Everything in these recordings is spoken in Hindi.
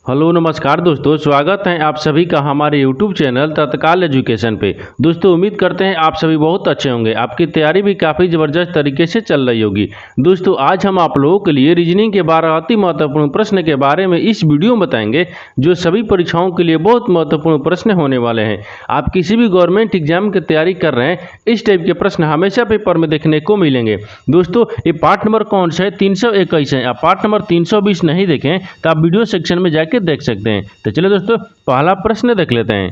हेलो नमस्कार दोस्तों, स्वागत है आप सभी का हमारे YouTube चैनल तत्काल एजुकेशन पे। दोस्तों उम्मीद करते हैं आप सभी बहुत अच्छे होंगे। आपकी तैयारी भी काफ़ी ज़बरदस्त तरीके से चल रही होगी। दोस्तों आज हम आप लोगों के लिए रीजनिंग के 12 अति महत्वपूर्ण प्रश्न के बारे में इस वीडियो में बताएंगे, जो सभी परीक्षाओं के लिए बहुत महत्वपूर्ण प्रश्न होने वाले हैं। आप किसी भी गवर्नमेंट एग्जाम की तैयारी कर रहे हैं, इस टाइप के प्रश्न हमेशा पेपर में देखने को मिलेंगे। दोस्तों ये पार्ट नंबर कौन सा है? 321 है। आप पार्ट नंबर 320 नहीं देखें तो आप वीडियो सेक्शन में जाके देख सकते हैं। तो चलिए दोस्तों पहला प्रश्न देख लेते हैं।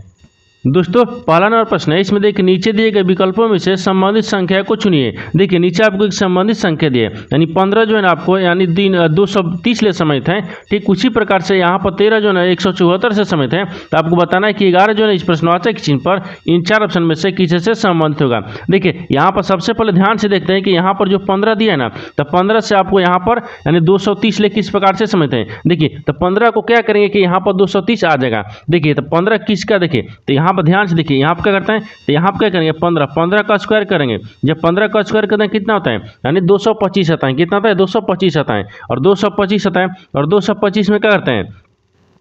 दोस्तों पहला नंबर प्रश्न है, इसमें देखिए नीचे दिए गए विकल्पों में से संबंधित संख्या को चुनिए। देखिए नीचे आपको एक संबंधित संख्या दी है, यानी 15 जो है ना आपको यानी 230 ले समित है। ठीक उसी प्रकार से यहाँ पर 13 जो है 174 से समित है। तो आपको बताना है कि 11 जो है इस प्रश्नवाचक चिन्ह पर इन चार ऑप्शन में से किसी से संबंधित होगा। देखिए यहाँ पर सबसे पहले ध्यान से देखते हैं कि यहाँ पर जो 15 दिया है ना, तो 15 से आपको यहाँ पर यानी 230 ले किस प्रकार से समित है। देखिए तो 15 को क्या करेंगे कि यहाँ पर 230 आ जाएगा। देखिए तो 15 किसका, देखिए तो यहाँ पर ध्यान से देखिए यहाँ पर क्या करते हैं, तो यहाँ पर क्या करेंगे 15 का स्क्वायर करेंगे। जब 15 का स्क्वायर करते हैं कितना होता है, यानी 225 आता है। कितना आता है? 225 आता है। और 225 आता है और 225 में क्या करते हैं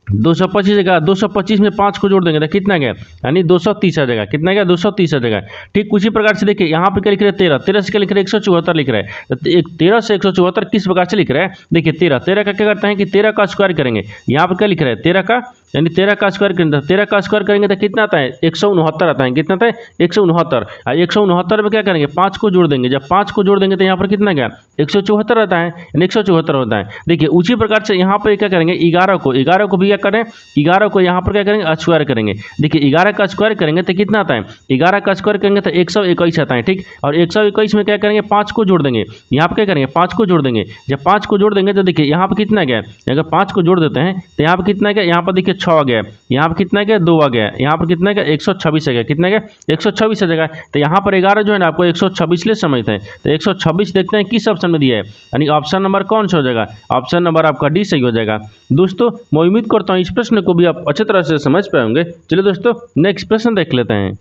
225 जगह 225 में 5 को जोड़ देंगे तो कितना गया, यानी 230 आ जाएगा। कितना गया? 230 आ जाएगा। ठीक उसी प्रकार से देखिए यहाँ पे क्या लिख रहे हैं 13 से क्या लिख रहे हैं 174 लिख रहा है। तो 13 से 174 किस प्रकार से लिख रहा है, देखिए 13 का क्या करते हैं कि 13 का स्क्वायर करेंगे। यहाँ पे क्या लिख रहा है 13 का, यानी 13 का स्क्वायर करेंगे। 13 का स्क्वायर करेंगे तो कितना आता है 169 आता है। कितना आता है 169। 169 में क्या करेंगे 5 को जोड़ देंगे। जब 5 को जोड़ देंगे तो यहाँ पर कितना गया 174 आता है, यानी 174 होता है। देखिए उसी प्रकार से यहाँ पर क्या करेंगे 11 को भी क्या करें 11 को यहाँ पर क्या करेंगे स्क्वायर करेंगे। देखिए 11 का स्क्वायर करेंगे तो कितना आता है 11 का स्क्वायर करेंगे तो 121 आता है। ठीक और 121 में क्या करेंगे 5 को जोड़ देंगे। यहाँ पर क्या करेंगे 5 को जोड़ देंगे। जब 5 को जोड़ देंगे तो देखिए यहाँ पर कितना गया, अगर 5 को जोड़ देते हैं तो यहाँ पर कितना गया, यहाँ पर देखिए 6 आ गया। यहाँ पर कितना गया 2 आ गया। यहाँ पर कितना गया 126 आ गया। कितना गया 126 आ जाएगा। तो यहाँ पर 11 जो है ना आपको 126 ले समझते हैं। तो 126 देखते हैं किस ऑप्शन में दिया है, यानी ऑप्शन नंबर कौन सा हो जाएगा, ऑप्शन नंबर आपका डी सही हो जाएगा। दोस्तों मैं उम्मीद करता हूँ इस प्रश्न को भी आप अच्छी तरह से समझ पाएंगे। चलिए दोस्तों नेक्स्ट प्रश्न देख लेते हैं।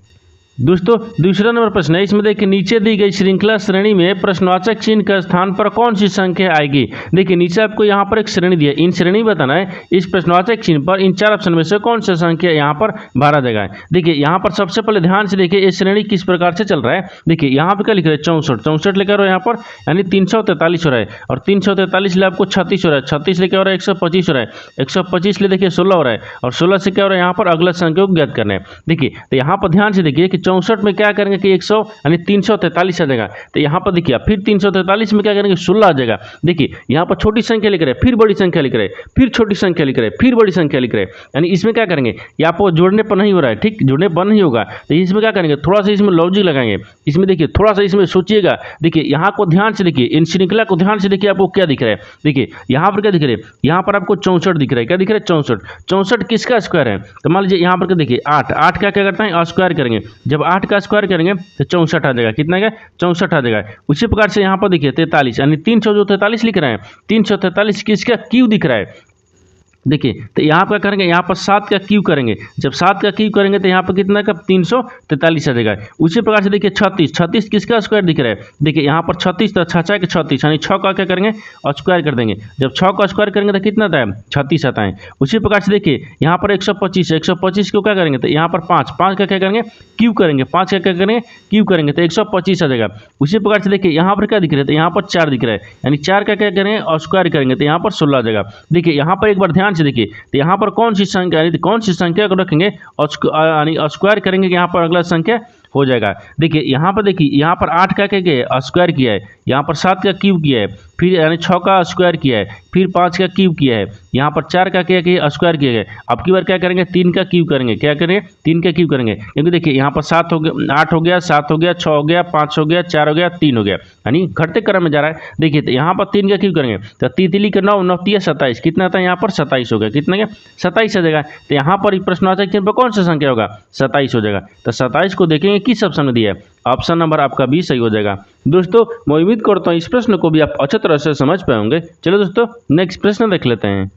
दोस्तों दूसरा नंबर प्रश्न है, इसमें देखिए नीचे दी गई श्रृंखला श्रेणी में प्रश्नवाचक चिन्ह के स्थान पर कौन सी संख्या आएगी। देखिए नीचे आपको यहाँ पर एक श्रेणी दी है, इन श्रेणी बताना है इस प्रश्नवाचक चिन्ह पर इन चार ऑप्शन में से कौन सी संख्या यहाँ पर भरा जाएगा। देखिए यहाँ पर सबसे पहले ध्यान से देखिए ये श्रेणी किस प्रकार से चल रहा है। देखिए यहाँ पर क्या लिख रहे हैं 64 लेकर यहाँ पर, यानी 343 हो रहा है। और 343 ले आपको 36 हो रहा है। 36 ले क्या हो रहा है 125 हो रहा है। 125 ले देखिए 16 हो रहा है। और 16 से क्या हो रहा है यहाँ पर अगला संख्या को ज्ञात करना है। देखिए तो यहाँ पर ध्यान से देखिए कि 64 में क्या करेंगे कि 100 यानी 343 आ जाएगा। तो यहाँ पर देखिए फिर 343 में क्या करेंगे 16 आ जाएगा। देखिए यहाँ पर छोटी संख्या लिख रहे हैं, फिर बड़ी संख्या लिख रहे हैं, फिर छोटी संख्या लिख रहे हैं, फिर बड़ी संख्या लिख रहे हैं, यानी इसमें क्या करेंगे यहाँ पर जोड़ने पर नहीं हो रहा है। ठीक जोड़ने पर नहीं होगा तो इसमें क्या करेंगे थोड़ा सा इसमें लॉजिक लगाएंगे। इसमें देखिए थोड़ा सा इसमें सोचिएगा। देखिए यहाँ को ध्यान से देखिए, इन श्रृंखला को ध्यान से देखिए आपको क्या दिख रहा है। देखिए यहाँ पर क्या दिख रहा है, यहाँ पर आपको 64 दिख रहा है। क्या दिख रहा है 64 किसका स्क्वायर है। तो मान लीजिए यहाँ पर क्या देखिए 8 क्या करते हैं स्क्वायर करेंगे। जब 8 का स्क्वायर करेंगे तो 64 आ जाएगा। कितना गया 64 आ जाएगा। उसी प्रकार से यहाँ पर देखिए 43 यानी 343 लिख रहे हैं। 343 किसका क्यू दिख रहा है। देखिए तो यहाँ पर करेंगे यहाँ पर 7 का क्यू करेंगे। जब 7 का क्यू करेंगे तो यहाँ पर कितना का 343 आ जाएगा। उसी प्रकार से देखिए 36 किसका स्क्वायर दिख रहा है। देखिए यहाँ पर 36 तो 6 के 36 यानी 6 का क्या करेंगे और स्क्वायर कर देंगे। जब 6 का स्क्वायर करेंगे तो कितना आता है 36 आता है। उसी प्रकार से देखिए यहाँ पर 125 को क्या करेंगे तो यहाँ पर 5 का क्या करेंगे क्यू करेंगे। 5 का क्या करेंगे क्यू करेंगे तो 125 आ जाएगा। उसी प्रकार से देखिए यहाँ पर क्या दिख रहा है तो यहाँ पर 4 दिख रहा है, यानी 4 का क्या करेंगे और स्क्वायर करेंगे तो यहाँ पर 16 आ जाएगा। देखिए यहाँ पर एक बार ध्यान से देखिए तो यहाँ पर कौन सी संख्या को रखेंगे और यानी स्क्वायर करेंगे, यहाँ पर अगला संख्या हो जाएगा। देखिए यहाँ पर देखिए यहाँ पर 8 का क्या स्क्वायर किया है, यहाँ पर 7 का क्यूब किया है, फिर यानी 6 का स्क्वायर किया है, फिर 5 का क्यूब किया है, यहाँ पर 4 का क्या किया स्क्वायर किया है। अब की बार क्या करेंगे 3 का क्यूब करेंगे। क्या करेंगे 3 का क्यूब करेंगे, क्योंकि देखिए यहाँ पर 7 हो गया, 8 हो गया, 7 हो गया, 6 हो गया, 5 हो गया, 4 हो गया, 3 हो गया, यानी घटते क्रम में जा रहा है। देखिए तो यहाँ पर 3 का क्यूब करेंगे तो 3 का 9 9 27 कितना आता है यहाँ पर 27 हो गया। कितना गया 27 आ जाएगा। तो यहाँ पर प्रश्नवाचक चिन्ह पर कौन सा संख्या होगा 27 हो जाएगा। तो 27 को देखेंगे किस ऑप्शन में दिया है, ऑप्शन नंबर आपका बी सही हो जाएगा। दोस्तों मैं उम्मीद करता हूँ इस प्रश्न को भी आप अच्छी तरह से समझ पाएंगे। चलो दोस्तों नेक्स्ट प्रश्न देख लेते हैं।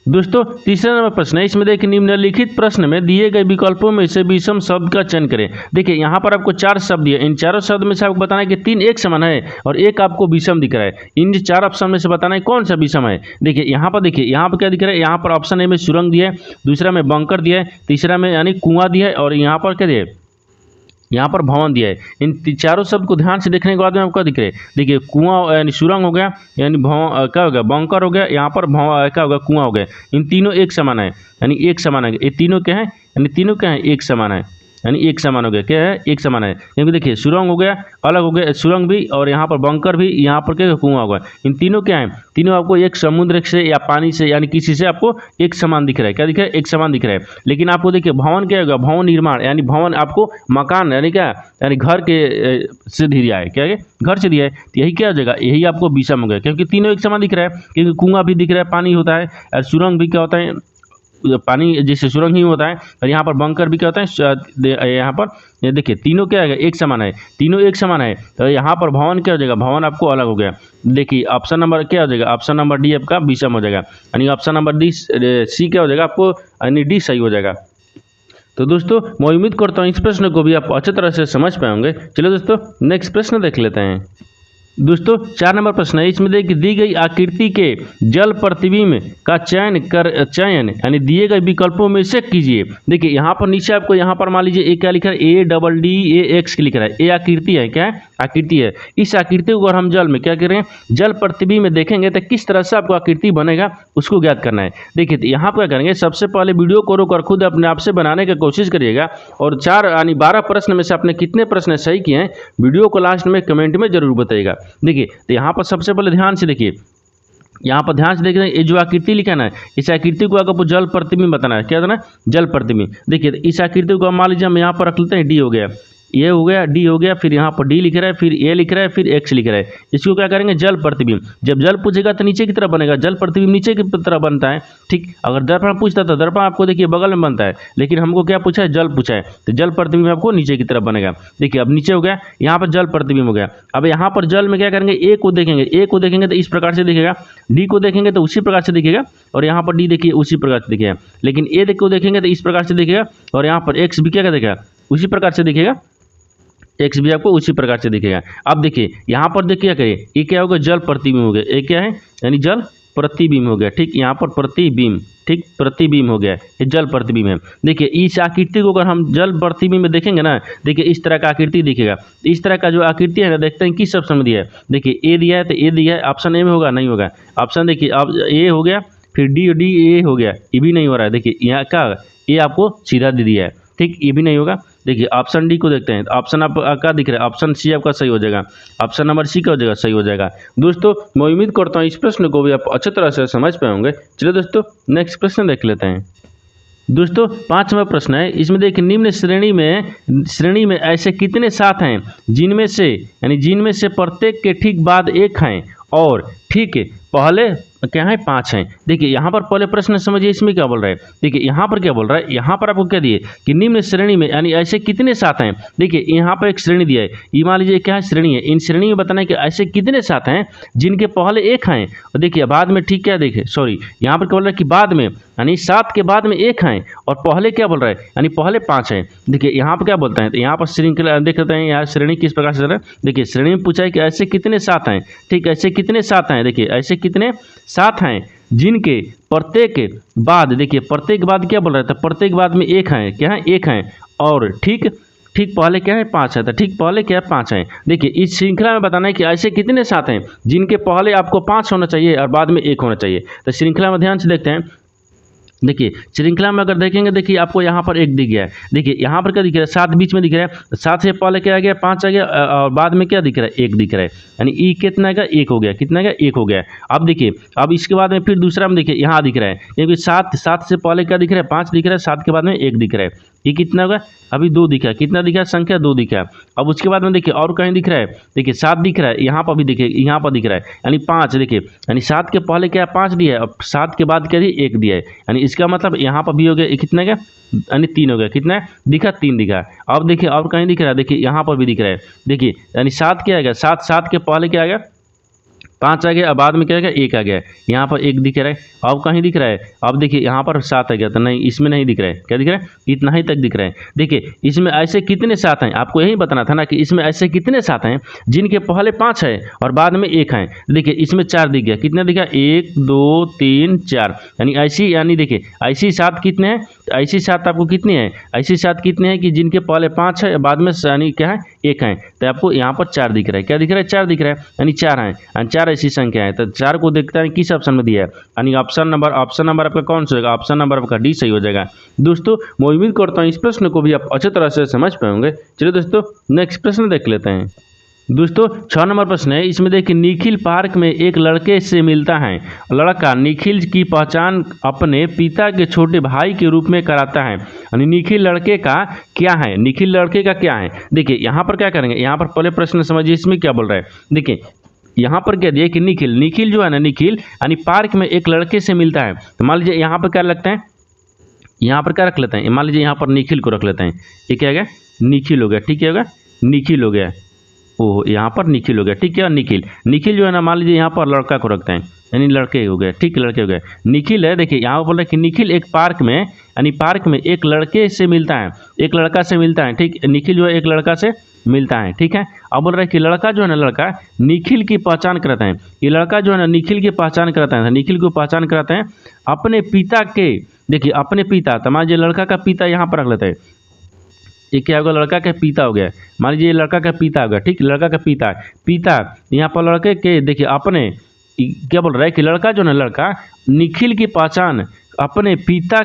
दोस्तों तीसरा नंबर प्रश्न है, इसमें देखिए निम्नलिखित प्रश्न में दिए गए विकल्पों में से विषम शब्द का चयन करें। देखिए यहाँ पर आपको 4 शब्द दिए, इन चारों शब्द में से आपको बताना है कि 3 एक समान है और एक आपको विषम दिख रहा है। इन 4 ऑप्शन में से बताना है कौन सा विषम है। देखिए यहाँ पर क्या दिख रहा है, यहाँ पर ऑप्शन ए में सुरंग दिया है, दूसरा में बंकर दिया है, तीसरा में यानी कुआं दिया है और यहाँ पर क्या दिया है, यहाँ पर भवन दिया है। इन चारों शब्द को ध्यान से देखने के बाद में आपको दिख रहे हैं। देखिए कुआं यानी सुरंग हो गया, यानी भवन क्या हो गया, बंकर हो गया, यहाँ पर भवन क्या होगा, कुआं हो गया। इन तीनों एक समान है, यानी एक समान है। ये तीनों क्या है, यानी तीनों क्या है, एक समान है, यानी एक समान हो गया। क्या है, एक समान है। क्योंकि देखिए सुरंग हो गया, अलग हो गया, सुरंग भी और यहाँ पर बंकर भी, यहाँ पर क्या कुआं होगा। इन तीनों क्या है, तीनों आपको एक समुद्र से या पानी से यानी किसी से आपको एक समान दिख रहा है। क्या दिख रहा है, एक समान दिख रहा है। लेकिन आपको देखिए भवन क्या होगा, भवन निर्माण यानी भवन आपको मकान यानी क्या, यानी घर के से दिया है। क्या है, घर से दिया है। तो यही क्या हो जाएगा, यही आपको विषम हो गया, क्योंकि तीनों एक समान दिख रहा है। क्योंकि कुआं भी दिख रहा है, पानी होता है, और सुरंग भी क्या होता है, पानी जैसे सुरंग ही होता है, और यहाँ पर बंकर भी क्या होता है, यहाँ पर ये देखिए तीनों क्या है, एक समान है, तीनों एक समान है। तो यहाँ पर भवन क्या हो जाएगा, भवन आपको अलग हो गया। देखिए ऑप्शन नंबर क्या हो जाएगा, ऑप्शन नंबर डी आपका विषम हो जाएगा, यानी ऑप्शन नंबर डी सी क्या हो जाएगा आपको, यानी डी सही हो जाएगा। तो दोस्तों मैं उम्मीद करता हूँ इस प्रश्न को भी आप अच्छी तरह से समझ पाएंगे। चलिए दोस्तों नेक्स्ट प्रश्न देख लेते हैं। दोस्तों 4 नंबर प्रश्न है, इसमें देखिए दी गई आकृति के जल प्रतिबिंब का चयन यानी दिए गए विकल्पों में से कीजिए। देखिए यहाँ पर नीचे आपको यहाँ पर मान लीजिए ए क्या लिखा है, ADDAX लिख रहा है। ए आकृति है, क्या है, आकृति है। इस आकृति को अगर हम जल में क्या करें, जल प्रतिबिंब में देखेंगे तो किस तरह से आपको आकृति बनेगा उसको ज्ञात करना है। देखिए तो यहाँ पर क्या करेंगे, सबसे पहले वीडियो को रोककर खुद अपने आप से बनाने की कोशिश करिएगा और 4 यानी 12 प्रश्न में से आपने कितने प्रश्न सही किए हैं वीडियो को लास्ट में कमेंट में जरूर बताइएगा। देखिए तो यहाँ पर सबसे पहले ध्यान से देखिए, यहाँ पर ध्यान से देखिए ये जो आकृति लिखा है ना, इस आकृति को आपको जल प्रतिबिंब बताना है। क्या बताना है, जल प्रतिबिंब। देखिए इस आकृति को मान लीजिए हम यहाँ पर रख लेते हैं, डी हो गया, ए हो गया, डी हो गया, फिर यहाँ पर डी लिख रहा है, फिर ए लिख रहा है, फिर एक्स लिख रहा है। इसको क्या करेंगे, जल प्रतिबिंब। जब जल पूछेगा तो नीचे की तरफ बनेगा, जल प्रतिबिंब नीचे की तरफ बनता है। ठीक, अगर दर्पण पूछता तो दर्पण आपको देखिए बगल में बनता है, लेकिन हमको क्या पूछा है, जल पूछा है, तो जल प्रतिबिंब आपको नीचे की तरफ बनेगा। देखिए अब नीचे हो गया, यहाँ पर जल प्रतिबिंब हो गया। अब यहाँ पर जल में क्या करेंगे, ए को देखेंगे, ए को देखेंगे तो इस प्रकार से दिखेगा, डी को देखेंगे तो उसी प्रकार से दिखेगा, और यहाँ पर डी देखिए उसी प्रकार से दिखेगा। लेकिन ए को देखेंगे तो इस प्रकार से दिखेगा, और यहाँ पर एक्स भी क्या दिखेगा, उसी प्रकार से दिखेगा, एक्स भी आपको उसी प्रकार से दिखेगा। अब देखिए यहाँ पर देखिए क्या करिए, ये क्या होगा, जल प्रतिबिंब हो गया। ये क्या है, यानी जल प्रतिबिंब हो गया। ठीक, यहाँ पर प्रतिबिंब, ठीक, प्रतिबिंब हो गया, ये जल प्रतिबिंब है। देखिए इस आकृति को अगर हम जल प्रतिबिंब में देखेंगे ना, देखिए इस तरह का आकृति दिखेगा। इस तरह का जो आकृति है ना, देखते हैं किस ऑप्शन में दिया है। देखिए ए दिया है तो ए दिया है, ऑप्शन ए में होगा, नहीं होगा। ऑप्शन देखिए अब ए हो गया, फिर डी ए हो गया, ये भी नहीं हो रहा है। देखिए यहाँ क्या, ये आपको सीधा दे दिया है। ठीक, ये भी नहीं होगा। देखिए ऑप्शन डी को देखते हैं, ऑप्शन आप क्या दिख रहा है, ऑप्शन सी आपका सही हो जाएगा, ऑप्शन नंबर सी का हो जाएगा, सही हो जाएगा। दोस्तों मैं उम्मीद करता हूँ इस प्रश्न को भी आप अच्छी तरह से समझ पाए होंगे। चलिए दोस्तों नेक्स्ट प्रश्न देख लेते हैं। दोस्तों 5वां प्रश्न है, इसमें देखिए निम्न श्रेणी में ऐसे कितने सात हैं जिनमें से प्रत्येक के ठीक बाद एक हैं और ठीक पहले क्या है 5 हैं। देखिए यहाँ पर पहले प्रश्न समझिए, इसमें क्या बोल रहा है। देखिए यहाँ पर क्या बोल रहा है, यहाँ पर आपको क्या दिए कि निम्न श्रेणी में यानी ऐसे कितने सात हैं। देखिए यहाँ पर एक श्रेणी दिया है, ये मान लीजिए क्या है, श्रेणी है। इन श्रेणी में बताना है कि ऐसे कितने सात हैं जिनके पहले एक हैं और देखिए बाद में, ठीक क्या, देखिए सॉरी यहाँ पर क्या बोल रहा है कि बाद में, यानी 7 के बाद में एक हैं और पहले क्या बोल रहा है, यानी पहले 5 हैं। देखिए यहाँ पर क्या बोलता है, तो यहाँ पर श्रृंखला देख लेते हैं, यहाँ श्रेणी किस प्रकार से। देखिए श्रेणी में पूछा है कि ऐसे कितने सात हैं। ठीक, ऐसे कितने सात हैं, देखिए ऐसे कितने सात हैं जिनके प्रत्येक बाद, देखिए प्रत्येक बाद क्या बोल रहा था, प्रत्येक बाद में एक है, क्या है, एक है और ठीक पहले क्या है 5 है, तो ठीक पहले क्या है 5 है। देखिए इस श्रृंखला में बताना है कि ऐसे कितने सात हैं जिनके पहले आपको 5 होना चाहिए और बाद में 1 होना चाहिए। तो श्रृंखला में ध्यान से देखते हैं। देखिए श्रृंखला में अगर देखेंगे, देखिए आपको यहाँ पर 1 दिख गया है। देखिए यहाँ पर क्या दिख रहा है, 7 बीच में दिख रहा है, 7 से पहले क्या आ गया, 5 आ गया और बाद में क्या दिख रहा है, 1 दिख रहा है, यानी ई कितना आएगा, 1 हो गया, कितना आएगा, 1 हो गया। अब देखिए अब इसके बाद में फिर दूसरा में देखिए यहाँ दिख रहा है, क्योंकि 7 से पहले क्या दिख रहा है, 5 दिख रहा है, 7 के बाद में 1 दिख रहा है, ये कितना होगा, अभी 2 दिखा, कितना दिखा, संख्या 2 दिखा। अब उसके बाद में देखिए और कहीं दिख रहा है, देखिए 7 दिख रहा है, यहाँ पर भी देखिए, यहाँ पर दिख रहा है, यानी 5। देखिए यानी 7 के पहले क्या 5 दिया है और 7 के बाद क्या 1 दिया है, यानी इसका मतलब यहाँ पर भी हो गया, कितना का, यानी 3 हो गया, कितना दिखा, 3 दिखा। अब देखिए और कहीं दिख रहा है, देखिए यहाँ पर भी दिख रहा है, देखिए यानी 7 क्या आएगा, 7 के पहले क्या आएगा, 5 आ गया, अब बाद में क्या आ गया, 1 आ गया, यहाँ पर 1 दिख रहा है, अब कहीं दिख रहा है, अब देखिए यहाँ पर 7 आ गया, तो नहीं इसमें नहीं दिख रहा है, क्या दिख रहा है, इतना ही तक दिख रहा है। देखिए इसमें ऐसे कितने 7 हैं, आपको यही बताना था ना कि इसमें ऐसे कितने 7 हैं जिनके पहले 5 है और बाद में 1 है। देखिए इसमें 4 दिख गया, कितने दिखा, 1 2 3 4, यानी ऐसी, यानी देखिए ऐसी 7 कितने हैं, ऐसी 7 आपको कितनी है, ऐसी 7 कितने हैं कि जिनके पहले 5 है बाद में यानी क्या है, 1 है, तो आपको यहाँ पर 4 दिख रहा है, क्या दिख रहा है, 4 दिख रहा है, यानी 4 है, यानी 4 ऐसी संख्या है। तो 4 को देखते हैं किस ऑप्शन में दिया है, यानी ऑप्शन नंबर आपका कौन सा होगा, ऑप्शन नंबर आपका डी सही हो जाएगा। दोस्तों मैं उम्मीद करता हूँ इस प्रश्न को भी आप अच्छी तरह से समझ पाएंगे। चलिए दोस्तों नेक्स्ट प्रश्न देख लेते हैं। दोस्तों 6 नंबर प्रश्न है, इसमें देखिए निखिल पार्क में एक लड़के से मिलता है। लड़का निखिल की पहचान अपने पिता के छोटे भाई के रूप में कराता है, यानी निखिल लड़के का क्या है, निखिल लड़के का क्या है। देखिए यहाँ पर क्या करेंगे, यहाँ पर पहले प्रश्न समझिए इसमें क्या बोल रहा है। देखिए यहाँ पर क्या दिया कि निखिल जो है ना, निखिल यानी पार्क में एक लड़के से मिलता है। तो मान लीजिए यहाँ पर क्या लगता है, यहाँ पर क्या रख लेते हैं, मान लीजिए यहाँ पर निखिल को रख लेते हैं, ये क्या हो गया, निखिल हो गया, ठीक है, निखिल हो गया, ओह यहाँ पर निखिल हो गया, ठीक है। निखिल जो है ना, मान लीजिए यहाँ पर लड़का को रखते हैं, यानी लड़के हो गए, ठीक, लड़के हो गए, निखिल है। देखिए यहाँ पर बोल रहे हैं कि निखिल एक पार्क में, यानी पार्क में एक लड़के से मिलता है, एक लड़का से मिलता है, ठीक, निखिल जो है एक लड़का से मिलता है, ठीक है। अब बोल रहा है कि लड़का जो है ना, लड़का निखिल की पहचान कराता है, ये लड़का जो है ना निखिल की पहचान कराता है, निखिल को पहचान कराते हैं अपने पिता के, देखिए अपने पिता, तो मान लीजिए लड़का का पिता यहाँ पर रख लेते हैं, ये क्या होगा, लड़का का पिता हो गया, मान लीजिए लड़का का पिता होगा, ठीक, लड़का का पिता यहाँ पर लड़के के, देखिए अपने क्या बोल रहा है कि लड़का जो है लड़का निखिल की पहचान अपने पिता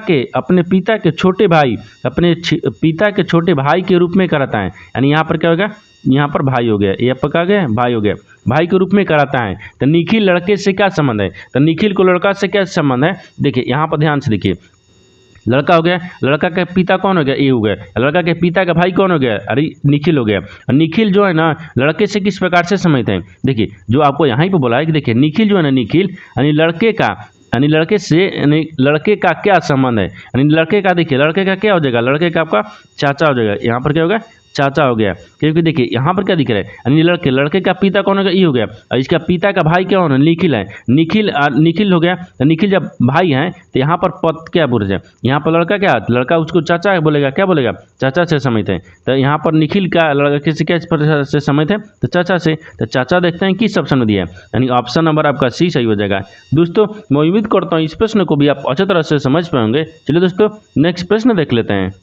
के छोटे भाई, पिता के छोटे भाई के रूप में कराता है, यानी यहाँ पर क्या होगा, यहाँ पर भाई हो गया, ये पका गया, भाई हो गया, भाई के रूप में कराता है। तो निखिल लड़के से क्या संबंध है, तो निखिल को लड़का से क्या संबंध है, देखिए यहाँ पर ध्यान से देखिए, लड़का हो गया, लड़का का पिता कौन हो गया, ये हो गया, लड़का के पिता का भाई कौन हो गया, अरे निखिल हो गया। निखिल जो है ना लड़के से किस प्रकार से समझते हैं, देखिए जो आपको यहाँ पे बोला है कि देखिए निखिल जो है ना, निखिल यानी लड़के का, यानी लड़के से, यानी लड़के का क्या संबंध है, यानी लड़के का, देखिए लड़के का क्या हो जाएगा, लड़के का आपका चाचा हो जाएगा, यहाँ पर क्या होगा, चाचा हो गया, क्योंकि देखिए यहाँ पर क्या दिख रहा है, यानी लड़के का पिता कौन होगा, ये हो गया, और इसका पिता का भाई क्या होना, निखिल है, निखिल हो गया। तो निखिल जब भाई है तो यहाँ पर पद क्या बोल रहे हैं, यहाँ पर लड़का क्या, लड़का उसको चाचा बोलेगा, क्या बोलेगा, चाचा से समझते हैं। तो यहाँ पर निखिल का लड़के से क्या से समझते हैं, तो चाचा से। तो चाचा देखते हैं किस ऑप्शन में दिया है, यानी ऑप्शन नंबर आपका सी सही हो जाएगा। दोस्तों मैं उम्मीद करता हूँ इस प्रश्न को भी आप अच्छी तरह से समझ पाएंगे। चलिए दोस्तों नेक्स्ट प्रश्न देख लेते हैं।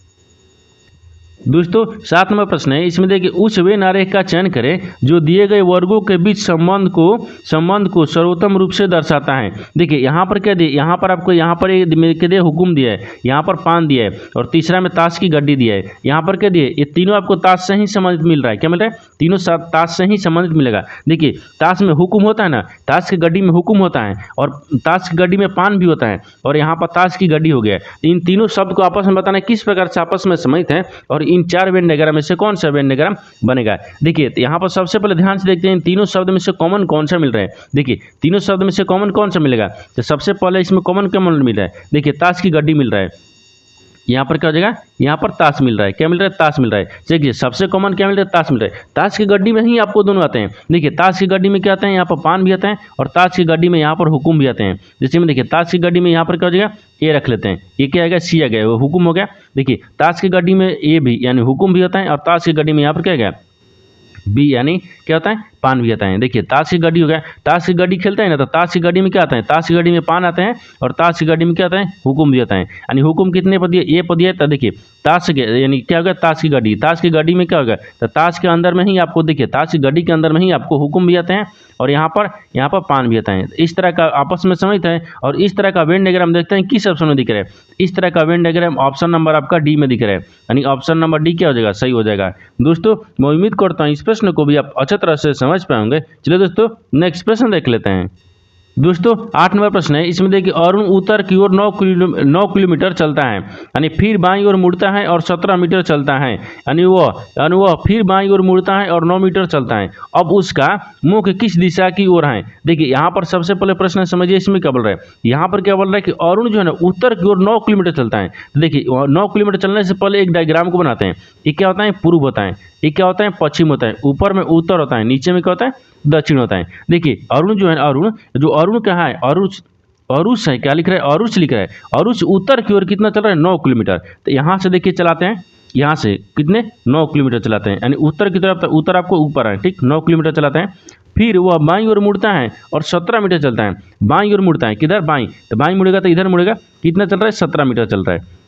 दोस्तों 7 नंबर प्रश्न है, इसमें देखिए उस वे आरेख का चयन करें जो दिए गए वर्गों के बीच संबंध को सर्वोत्तम रूप से दर्शाता है। देखिए यहाँ पर क्या दिए, यहाँ पर आपको यहाँ पर क्या दिया, हुकुम दिया है, यहाँ पर पान दिया है, और तीसरा में ताश की गड्डी दिया है। यहाँ पर क्या दिए, ये तीनों आपको ताश से ही संबंधित मिल रहा है, क्या मिल रहा है, तीनों ताश से ही संबंधित मिलेगा। देखिए ताश में हुकुम होता है ना, ताश की गड्डी में हुकुम होता है, और ताश की गड्डी में पान भी होता है, और यहाँ पर ताश की गड्डी हो गया। इन तीनों शब्द को आपस में बताना किस प्रकार से आपस में संबंधित है, और इन 4 वेन डायग्राम में से कौन सा वेन डायग्राम बनेगा। देखिए यहाँ पर सबसे पहले ध्यान से देखते हैं तीनों शब्द में से कॉमन कौन सा मिल रहा है। देखिए तीनों शब्द में से कॉमन कौन सा मिलेगा, तो सबसे पहले इसमें कॉमन क्या मिल रहा है, देखिए ताश की गड्डी मिल रहा है, यहाँ पर क्या हो जाएगा, यहाँ पर ताश मिल रहा है, क्या मिल रहा है, ताश मिल रहा है। देखिए सबसे कॉमन क्या मिल रहा है, ताश मिल रहा है। ताश की गड्डी में ही आपको दोनों आते हैं। देखिए ताश की गड्डी में क्या आते हैं, यहाँ पर पान भी आते हैं, और ताश की गड्डी में यहाँ पर हुकुम भी आते हैं। जैसे में देखिए ताश की गड्डी में यहाँ पर क्या हो जाएगा, ए रख लेते हैं, ये क्या आएगा, सी आ गया, वो हुकुम हो गया। देखिए ताश की गड्डी में ए भी यानी हुकुम भी होता है, और ताश की गड्डी में यहाँ पर क्या गया, बी यानी क्या होता है, पान भी आता है। देखिए ताश की गड्डी हो गया, ताश की गड्डी खेलते हैं ना, तो ताश की गड्डी में क्या आता है, ताश की गड्डी में पान आते हैं, और ताश की गड्डी में क्या आता है, हुकुम भी आता है। यानी हुकुम कितने पद दिए, ए पद दिया। तो देखिए ताश के यानी क्या होगा, ताश की गड्डी, ताश की गड्डी में क्या होगा, तो ताश के अंदर में ही आपको देखिए ताश की गड्डी के अंदर में ही आपको हुकुम भी आते हैं, और यहाँ पर पान भी आता है। इस तरह का आपस में समझते हैं। और इस तरह का वेन डायग्राम देखते हैं किस ऑप्शन में दिख रहा है, इस तरह का वेन डायग्राम ऑप्शन नंबर आपका डी में दिख रहा है, यानी ऑप्शन नंबर डी क्या हो जाएगा, सही हो जाएगा। दोस्तों मैं उम्मीद करता हूँ इस प्रश्न को भी आप अच्छी तरह से समझ पाएंगे। चलिए दोस्तों नेक्स्ट प्रश्न देख लेते हैं। दोस्तों 8 नंबर प्रश्न है, इसमें देखिए अरुण उत्तर की ओर 9 किलोमीटर चलता है, यानी फिर बाईं ओर मुड़ता है और 17 मीटर चलता है, यानी वह फिर बाईं ओर मुड़ता है और 9 मीटर चलता है। अब उसका मुख किस दिशा की ओर है? देखिए यहाँ पर सबसे पहले प्रश्न समझिए, इसमें क्या बोल रहा है, यहाँ पर क्या बोल रहा है कि अरुण जो है ना उत्तर की ओर 9 किलोमीटर चलता है। तो देखिए 9 किलोमीटर चलने से पहले एक डायग्राम को बनाते हैं। ये क्या होता है? पूर्व होता है, ये क्या होता है? पश्चिम होता है, ऊपर में उत्तर होता है, नीचे में क्या होता है? दक्षिण होता है। देखिए अरुण जो है, अरुण कहाँ है? अरुष है, क्या लिख रहा है? अरुष लिख रहा है। अरुष उत्तर की ओर कितना चल रहा है? 9 किलोमीटर। तो यहाँ से देखिए चलाते हैं, यहाँ से कितने? 9 किलोमीटर चलाते हैं, यानी उत्तर की तरफ, उत्तर आपको ऊपर है, ठीक, 9 किलोमीटर चलाते हैं। फिर वह बाईं ओर मुड़ता है और 17 मीटर चलता है। बाईं ओर मुड़ता है, किधर? बाईं। तो बाईं मुड़ेगा तो इधर मुड़ेगा, कितना चल रहा है? 17 मीटर चल रहा है,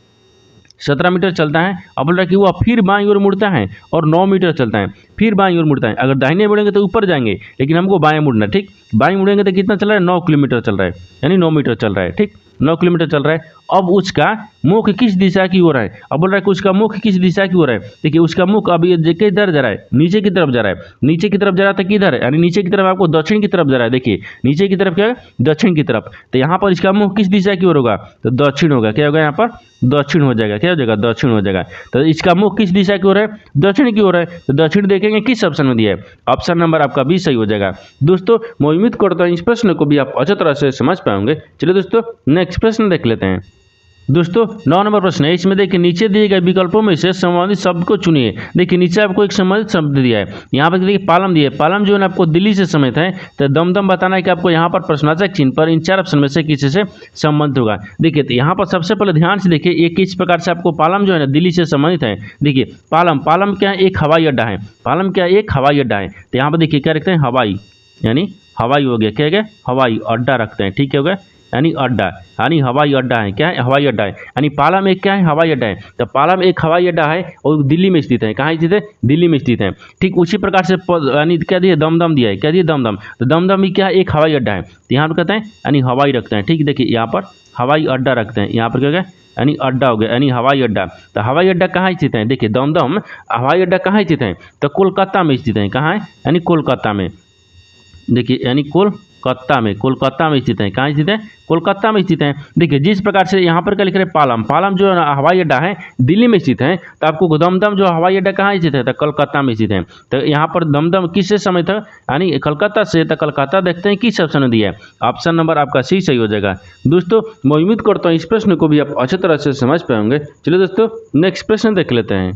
17 मीटर चलता है। अब बोल रहा है कि वह फिर बाईं ओर मुड़ता है और 9 मीटर चलता है, फिर बाईं ओर मुड़ता है। अगर दाहिने मुड़ेंगे तो ऊपर जाएंगे, लेकिन हमको बाएं मुड़ना है, ठीक। बाईं मुड़ेंगे तो कितना चल रहा है? 9 किलोमीटर चल रहा है, यानी 9 मीटर चल रहा है, ठीक, 9 किलोमीटर चल रहा है। अब उसका मुख किस दिशा की ओर है? अब बोल रहा है कि उसका मुख किस दिशा की ओर है। देखिए उसका मुख अभी किधर जा रहा है? नीचे की तरफ जा रहा है, नीचे की तरफ जा रहा था, किधर है? यानी नीचे की तरफ, आपको दक्षिण की तरफ जा रहा है। देखिए नीचे की तरफ क्या है? दक्षिण की तरफ। तो यहाँ पर इसका मुख किस दिशा की ओर होगा? तो दक्षिण होगा। क्या होगा यहाँ पर? दक्षिण हो जाएगा। क्या हो जाएगा? दक्षिण हो जाएगा। तो इसका मुख किस दिशा की ओर है? दक्षिण की ओर है। तो दक्षिण देखेंगे किस ऑप्शन में दिया है? ऑप्शन नंबर आपका बी सही हो जाएगा। दोस्तों मैं उम्मीद करता हूँ इस प्रश्न को भी आप अच्छी तरह से समझ पाएंगे। चलिए दोस्तों नेक्स्ट प्रश्न देख लेते हैं। दोस्तों 9 नंबर प्रश्न है, इसमें देखिए नीचे दिए गए विकल्पों में से संबंधित शब्द को चुनिए। देखिए नीचे आपको एक संबंधित शब्द दिया है, यहाँ पर देखिए पालम दिया है। पालम जो है ना आपको दिल्ली से संबंधित है। तो दमदम बताना है कि आपको यहाँ पर प्रश्नवाचक चिन्ह पर इन 4 ऑप्शन में से किसी से संबंधित होगा। देखिए तो यहाँ पर सबसे पहले ध्यान से देखिए ये किस प्रकार से आपको पालम जो है ना दिल्ली से संबंधित है। देखिए पालम क्या है? एक हवाई अड्डा है। पालम क्या है? एक हवाई अड्डा है। तो यहाँ पर देखिए क्या रखते हैं? हवाई, यानी हवाई हो गया, क्या हो गया? हवाई अड्डा रखते हैं, ठीक है, हो गया, यानी अड्डा, यानी हवाई अड्डा है। क्या है? हवाई अड्डा है। यानी पालम एक क्या है? हवाई अड्डा है। तो पालम एक हवाई अड्डा है और दिल्ली में स्थित है। कहाँ स्थित है? दिल्ली में स्थित है। ठीक उसी प्रकार से यानी क्या दिया? दमदम दिया है। क्या दिया? दमदम। तो दमदम भी क्या है? एक हवाई अड्डा है। तो यहाँ पर कहते हैं यानी हवाई रखते हैं, ठीक, देखिए यहाँ पर हवाई अड्डा रखते हैं। यहाँ पर क्या हो गया? यानी अड्डा हो गया, यानी हवाई अड्डा। तो हवाई अड्डा कहाँ स्थित है? देखिए दमदम हवाई अड्डा कहाँ स्थित है? तो कोलकाता में स्थित है। कहाँ है? यानी कोलकाता में। देखिए यानी कोलकाता में स्थित है। कहाँ स्थित है? कोलकाता में स्थित है। देखिए जिस प्रकार से यहाँ पर क्या लिख रहे हैं? पालम जो हवाई अड्डा है दिल्ली में स्थित है। तो आपको दमदम जो हवाई अड्डा कहाँ स्थित है? तो कलकत्ता में स्थित है। तो यहाँ पर दमदम किससे समय था? यानी कलकत्ता से। तो कलकत्ता देखते हैं किस ऑप्शन में दिया है? ऑप्शन नंबर आपका सी सही हो जाएगा। दोस्तों मैं उम्मीद करता हूँ इस प्रश्न को भी आप अच्छी तरह से समझ पाएंगे। चलिए दोस्तों नेक्स्ट प्रश्न देख लेते हैं।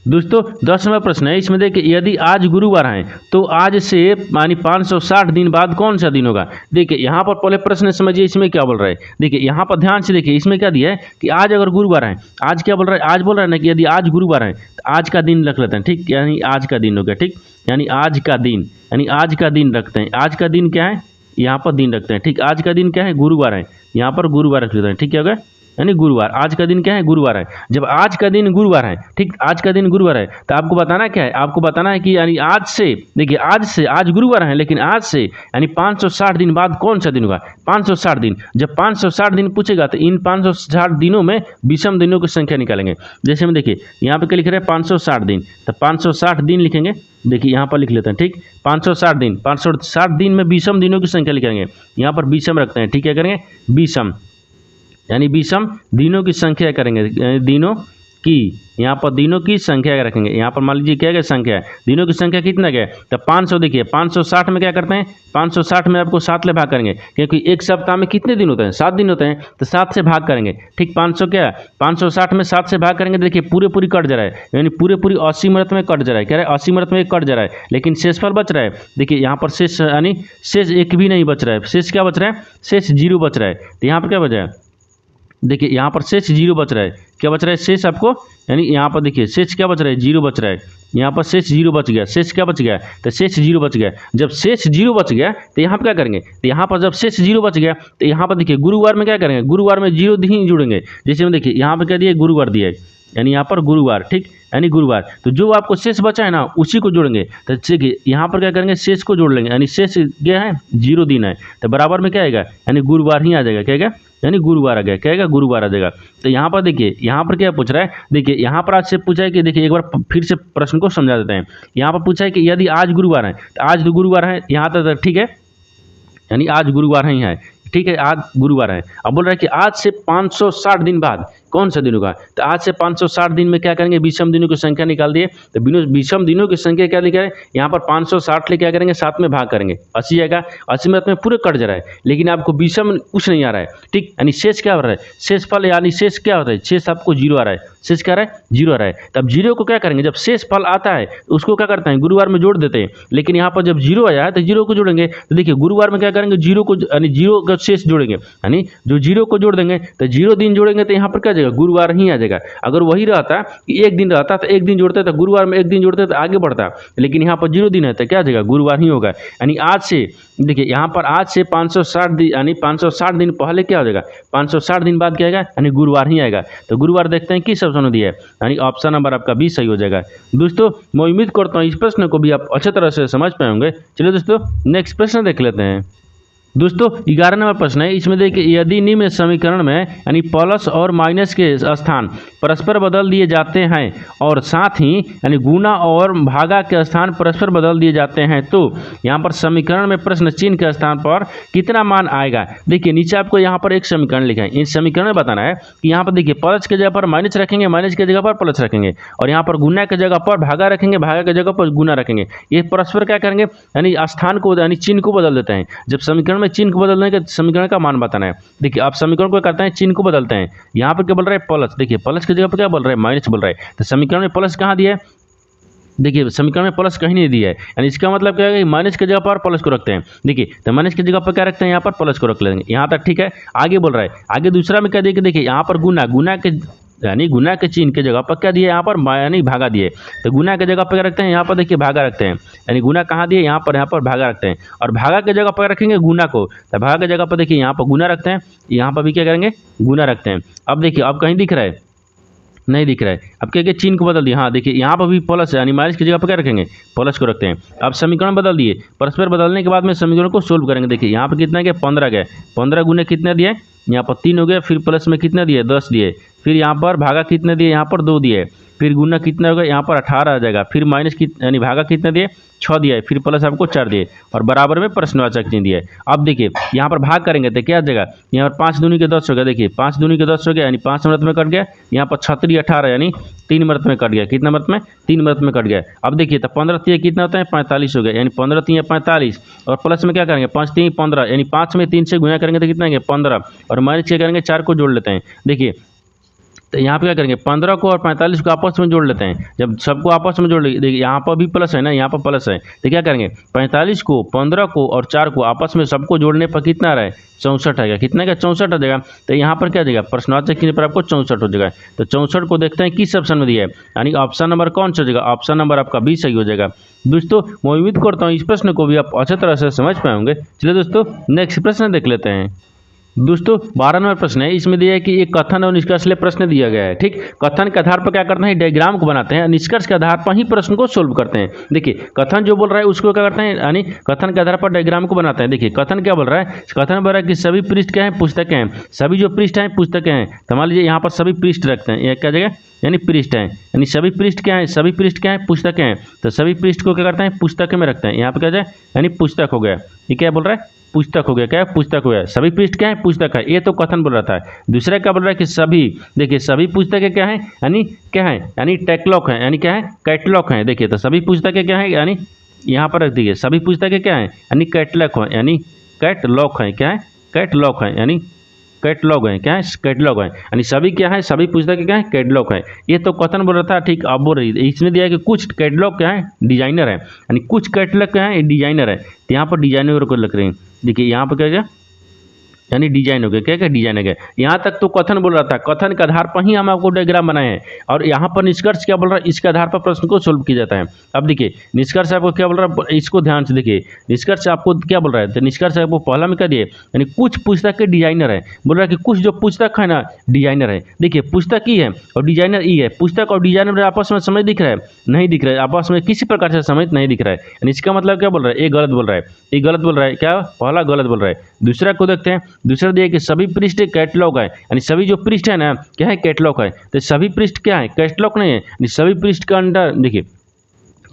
दोस्तों 10 नंबर प्रश्न है, इसमें देखिए यदि आज गुरुवार है तो आज से यानी 560 दिन बाद कौन सा दिन होगा? देखिए यहाँ पर पहले प्रश्न समझिए इसमें क्या बोल रहा है। देखिए यहाँ पर ध्यान से देखिए इसमें क्या दिया है कि आज अगर गुरुवार है, आज क्या बोल रहा है? आज बोल रहा है ना कि यदि आज गुरुवार है तो आज का दिन रख लेते हैं, ठीक, यानी आज का दिन हो गया, ठीक, यानी आज का दिन, यानी आज का दिन रखते हैं। आज का दिन क्या है? यहाँ पर दिन रखते हैं, ठीक, आज का दिन क्या है? गुरुवार है। यहाँ पर गुरुवार रख लेते हैं, ठीक है, हो गया, यानी गुरुवार। आज का दिन क्या है? गुरुवार है। जब आज का दिन गुरुवार है, ठीक, आज का दिन गुरुवार है, तो आपको बताना क्या है? आपको बताना है कि यानी आज से, देखिए आज गुरुवार है, लेकिन आज से यानी 560 दिन बाद कौन सा दिन होगा? 560 दिन। जब 560 दिन पूछेगा तो इन 560 दिनों में विषम दिनों की संख्या निकालेंगे। जैसे में देखिए यहाँ पे क्या लिख रहे हैं? 560 दिन। तो 560 दिन लिखेंगे। देखिए यहाँ पर लिख लेते हैं, ठीक, 560 दिन। 560 दिन में विषम दिनों की संख्या लिखेंगे। यहाँ पर विषम रखते हैं, ठीक है, करेंगे विषम, यानी विषम दिनों की संख्या करेंगे, दिनों की, यहाँ पर दिनों की संख्या रखेंगे। यहाँ पर मान लीजिए क्या है? संख्या, दिनों की संख्या कितना क्या है? तो 500। देखिए 560 में क्या करते हैं? 560 में आपको 7 ले भाग करेंगे, क्योंकि एक सप्ताह में कितने दिन होते हैं? 7 दिन होते हैं। तो 7 से भाग करेंगे, ठीक, 500 क्या है? 560 में 7 से भाग करेंगे। देखिए पूरी कट जा रहा है, यानी पूरी 80 मिनट में कट जा रहा है। क्या है? 80 मिनट में कट जा रहा है, लेकिन शेषफल बच रहा है। देखिए यहाँ पर शेष, यानी शेष एक भी नहीं बच रहा है। शेष क्या बच रहा है? शेष 0 बच रहा है। तो यहाँ पर क्या बचा है? देखिए यहाँ पर शेष 0 बच रहा है। क्या बच रहा है? शेष आपको, यानी यहाँ पर देखिए शेष क्या बच रहा है? 0 बच रहा है। यहाँ पर शेष 0 बच गया। शेष क्या बच गया? तो शेष 0 बच गया। जब शेष 0 बच गया तो यहाँ पर क्या करेंगे? तो यहाँ पर जब शेष 0 बच गया तो यहाँ पर देखिए गुरुवार में क्या करेंगे? गुरुवार में 0 ही जुड़ेंगे। जैसे में देखिए यहाँ पर क्या दिया? गुरुवार दिया है, यानी यहाँ पर गुरुवार, ठीक, यानी गुरुवार। तो जो आपको शेष बचा है ना उसी को जोड़ेंगे। तो देखिए यहाँ पर क्या करेंगे? शेष को जोड़ लेंगे, यानी शेष क्या है? 0 दिन है। तो बराबर में क्या आएगा? यानी गुरुवार ही आ जाएगा। क्या आएगा? यानी गुरुवार आ गया। क्या आएगा? गुरुवार आ जाएगा। तो यहाँ पर देखिए यहाँ पर क्या पूछ रहा है? देखिए यहाँ पर आज से पूछा है कि देखिए एक बार फिर से प्रश्न को समझा देते हैं। यहाँ पर पूछा है कि यदि आज गुरुवार है तो आज तो गुरुवार है, यहाँ तक ठीक है, यानी आज गुरुवार ही है, ठीक है, आज गुरुवार है। अब बोल रहा है कि आज से 560 दिन बाद कौन सा दिन होगा, तो आज से 560 दिन में क्या करेंगे, विषम दिनों की संख्या निकाल दिए। तो विषम दिनों की संख्या क्या निकालें, यहाँ पर 560 ले क्या करेंगे, 7 में भाग करेंगे, 80 आएगा। 80 में पूरे कट जा रहा है, लेकिन आपको विषम कुछ नहीं आ रहा है, ठीक, यानी शेष क्या हो रहा है, शेष फल, यानी शेष क्या होता है, शेष आपको 0 आ रहा है, शेष क्या आ रहा है, 0 आ रहा है। तब 0 को क्या करेंगे, जब शेष फल आता है तो उसको क्या करते हैं, गुरुवार में जोड़ देते हैं। लेकिन यहाँ पर जब 0 आया है तो 0 को जोड़ेंगे, तो देखिए गुरुवार में क्या करेंगे, 0 को, यानी 0 का शेष जोड़ेंगे, यानी जो 0 को जोड़ देंगे तो 0 दिन जोड़ेंगे तो यहाँ पर क्या आ जाएगा, गुरुवार ही आ जाएगा। अगर वही रहता कि एक दिन रहता तो एक दिन जोड़ते, तो गुरुवार में एक दिन जोड़ते तो आगे बढ़ता, लेकिन यहाँ पर 0 दिन है तो क्या आ जाएगा, गुरुवार ही होगा। यानी आज से देखिए यहाँ पर आज से 560 दिन, यानी 560 दिन पहले क्या हो जाएगा, 560 दिन बाद क्या आएगा, यानी गुरुवार ही आएगा। तो गुरुवार देखते हैं किस ऑप्शन में दिया है, यानी ऑप्शन नंबर आपका 20 सही हो जाएगा। दोस्तों मैं उम्मीद करता हूँ इस प्रश्न को भी आप अच्छे तरह से समझ पाए होंगे। चलिए दोस्तों नेक्स्ट प्रश्न देख लेते हैं। दोस्तों 11 नंबर प्रश्न है, इसमें देखिए यदि निम्न समीकरण में यानी प्लस और माइनस के स्थान परस्पर बदल दिए जाते हैं और साथ ही यानी गुना और भागा के स्थान परस्पर बदल दिए जाते हैं, तो यहाँ पर समीकरण में प्रश्न चिन्ह के स्थान पर कितना मान आएगा। देखिए नीचे आपको यहाँ पर एक समीकरण लिखा है, इस समीकरण में बताना है कि यहाँ पर देखिए प्लस की जगह पर माइनस रखेंगे, माइनस की जगह पर प्लस रखेंगे, और यहाँ पर गुना की जगह पर भागा रखेंगे, भागा की जगह पर गुना रखेंगे। ये परस्पर क्या करेंगे, यानी स्थान को, यानी चिन्ह को बदल देते हैं। जब समीकरण में चिन्ह को बदलने के समीकरण का मान बताना है, देखिए आप समीकरण को करते हैं, चिन्ह को बदलते हैं। यहाँ पर क्या बोल रहा है, प्लस, देखिए प्लस की जगह पर क्या बोल रहा है, माइनस बोल रहा है। तो समीकरण में प्लस कहाँ दिया है, देखिए समीकरण में प्लस कहीं नहीं दिया है, यानी इसका मतलब क्या है कि माइनस की जगह पर प्लस को रखते हैं। देखिए तो माइनस की जगह पर क्या रखते हैं, यहाँ पर प्लस को रख लेंगे, यहाँ तक ठीक है। आगे बोल रहा है, आगे दूसरा में क्या देखिए, देखिए यहाँ पर गुना, गुना के यानी गुना के चिन्ह के जगह पर क्या दिए, यहाँ पर यानी भागा दिए। तो गुना के जगह पर क्या रखते हैं, यहाँ पर देखिए भागा रखते हैं, यानी गुना कहाँ दिए, यहाँ पर भागा रखते हैं। और भागा के जगह पर रखेंगे गुना को, तो भागा के जगह पर देखिए यहाँ पर गुना रखते हैं, यहाँ पर भी क्या करेंगे, गुना रखते हैं। अब देखिए अब कहीं दिख रहा है, नहीं दिख रहा है। अब क्या चिन्ह को बदल दिया, हाँ देखिए यहाँ पर भी प्लस है, यानी माइनस की जगह पर क्या रखेंगे, प्लस को रखते हैं। अब समीकरण बदल दिए, परस्पर बदलने के बाद में समीकरण को सोल्व करेंगे। देखिए यहाँ पर कितना गया, 15 गया, 15 गुने कितने दिए, यहाँ पर 3 हो गया, फिर प्लस में कितने दिए, 10 दिए, फिर यहाँ पर भागा कितने दिए, यहाँ पर 2 दिए, फिर गुना कितना होगा, यहाँ पर 18 आ जाएगा, फिर माइनस यानी भागा कितने दिए, 6 दिया है, फिर प्लस आपको 4 दिए, और बराबर में प्रश्नवाचक चिन्ह दिया है। अब देखिए यहाँ पर भाग करेंगे तो क्या आ जाएगा, यहाँ पर 5 दूनी के 10 हो गया, देखिए 5 दूनी के 10 हो गया, यानी 5 मिनट में कट गया। यहाँ पर 36 18 यानी 3 मिनट में कट गया, कितना मिनट में, 3 मिनट में कट गया। अब देखिए तो 15 3 कितना होता है, 45 हो गया, यानी 15 3 45, और प्लस में क्या करेंगे, 5 3 15, यानी 5 में 3 से गुना करेंगे तो कितना है, 15, और माइनस क्या करेंगे, 4 को जोड़ लेते हैं। देखिए तो यहाँ पे क्या करेंगे, 15 को और 45 को आपस में जोड़ लेते हैं। जब सबको आपस में जोड़ लेंगे, देखिए यहाँ पर भी प्लस है ना, यहाँ पर प्लस है, तो क्या करेंगे, 45 को, 15 को और 4 को आपस में सबको जोड़ने पर कितना आ रहा है, 64 आएगा, कितना का 64 आ जाएगा। तो यहाँ पर क्या जाएगा, प्रश्नवाचक चिन्ह पर आपको 64 हो जाएगा। तो 64 को देखते हैं किस ऑप्शन में दिया है, यानी ऑप्शन नंबर कौन सा हो जाएगा, ऑप्शन नंबर आपका 20 सही हो जाएगा। दोस्तों मैं उम्मीद करता हूँ इस प्रश्न को भी आप अच्छे तरह से समझ पाए होंगे। चलिए दोस्तों नेक्स्ट प्रश्न देख लेते हैं। दोस्तों 12 नंबर प्रश्न है, इसमें दिया है कि एक कथन और निष्कर्ष लिए प्रश्न दिया गया है। ठीक, कथन के आधार पर क्या करते हैं, डायग्राम को बनाते हैं, निष्कर्ष के आधार पर ही प्रश्न को सोल्व करते हैं। देखिए कथन जो बोल रहा है उसको क्या करते हैं, यानी कथन के आधार पर डायग्राम को बनाते हैं। देखिए कथन क्या बोल रहा है, कथन बोल रहा है कि सभी पृष्ठ क्या हैं, पुस्तकें हैं, सभी जो पृष्ठ हैं पुस्तकें हैं। तो मान लीजिए यहाँ पर सभी पृष्ठ रखते हैं, यह क्या जगह, यानी पृष्ठ हैं, यानी सभी पृष्ठ क्या है, सभी पृष्ठ क्या है, पुस्तकें हैं। तो सभी पृष्ठ को क्या करते हैं, पुस्तक में रखते हैं। यहाँ पर क्या जाए, यानी पुस्तक हो गया, ये क्या बोल रहा है, पुस्तक हो गया, क्या है, पुस्तक हो गया, सभी पृष्ठ क्या है, पुस्तक है। ये तो कथन बोल रहा था। दूसरा क्या बोल रहा है कि सभी, देखिए सभी पुस्तकें क्या है, यानी क्या है, यानी कैटलॉग है, यानी क्या है, कैटलॉग है। देखिए तो सभी पुस्तकें क्या है, यानी यहाँ पर रख दीजिए, सभी पुस्तकें क्या है, यानी कैटलॉग है, यानी कैटलॉग है, क्या है, कैटलॉग है, यानी कैटलॉग है, क्या है, कैटलॉग है, यानी सभी क्या है, सभी पुस्तकें क्या है, कैटलॉग है। ये तो कथन बोल रहा था। ठीक, अब बोल रही है, इसमें दिया है कि कुछ कैटलॉग क्या है, डिजाइनर है, यानी कुछ कैटलॉग क्या है, डिजाइनर है। तो यहाँ पर डिजाइनर को लिख रहे हैं। देखिए यहाँ पर क्या है, यानी डिजाइन हो गया, क्या क्या डिजाइन हो गया। यहाँ तक तो कथन बोल रहा था, कथन के आधार पर ही हम आपको डायग्राम बनाए हैं। और यहाँ पर निष्कर्ष क्या बोल रहा है, इसके आधार पर प्रश्न को सोल्व किया जाता है। अब देखिए निष्कर्ष आपको क्या बोल रहा है, इसको ध्यान से देखिए, निष्कर्ष आपको क्या बोल रहा है। तो निष्कर्ष आपको पहला में क्या दिए, यानी कुछ पुस्तक के डिजाइनर है, बोल रहा है कि कुछ जो पुस्तक है ना डिजाइनर है। देखिए पुस्तक ई है और डिजाइनर ई है, पुस्तक और डिजाइनर आपस में समझ दिख रहा है, नहीं दिख रहा है, आपस में किसी प्रकार से समझ नहीं दिख रहा है। यानी इसका मतलब क्या बोल रहा है, ये गलत बोल रहा है, ये गलत बोल रहा है, क्या पहला गलत बोल रहा है। दूसरा को देखते हैं, दूसरा दिया कि सभी पृष्ठ कैटलॉग है, यानी सभी जो पृष्ठ है ना क्या है, कैटलॉग है। तो सभी पृष्ठ क्या है, कैटलॉग नहीं है, यानी सभी पृष्ठ के अंदर देखिए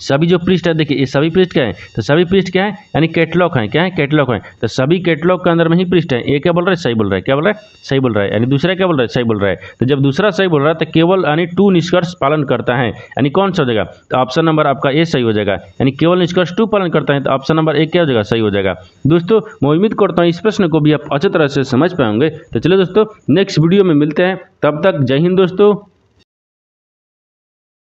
सभी जो पृष्ठ है देखिए, ये सभी पृष्ठ क्या है, तो सभी पृष्ठ क्या है, यानी कैटलॉग है, क्या है, कैटलॉग है। तो सभी कैटलॉग के अंदर में ही पृष्ठ है। ये क्या बोल रहा है, सही बोल रहा है, क्या बोल रहा है, सही बोल रहा है, यानी दूसरा क्या बोल रहा है, सही बोल रहा है। तो जब दूसरा सही बोल रहा है तो केवल यानी टू निष्कर्ष पालन करता है, यानी कौन सा हो जाएगा, तो ऑप्शन नंबर आपका ए सही हो जाएगा, यानी केवल निष्कर्ष टू पालन करता है, तो ऑप्शन नंबर ए क्या हो जाएगा, सही हो जाएगा। दोस्तों मैं उम्मीद करता हूँ इस प्रश्न को भी आप अच्छी तरह से समझ पाएंगे। तो चलिए दोस्तों नेक्स्ट वीडियो में मिलते हैं, तब तक जय हिंद दोस्तों।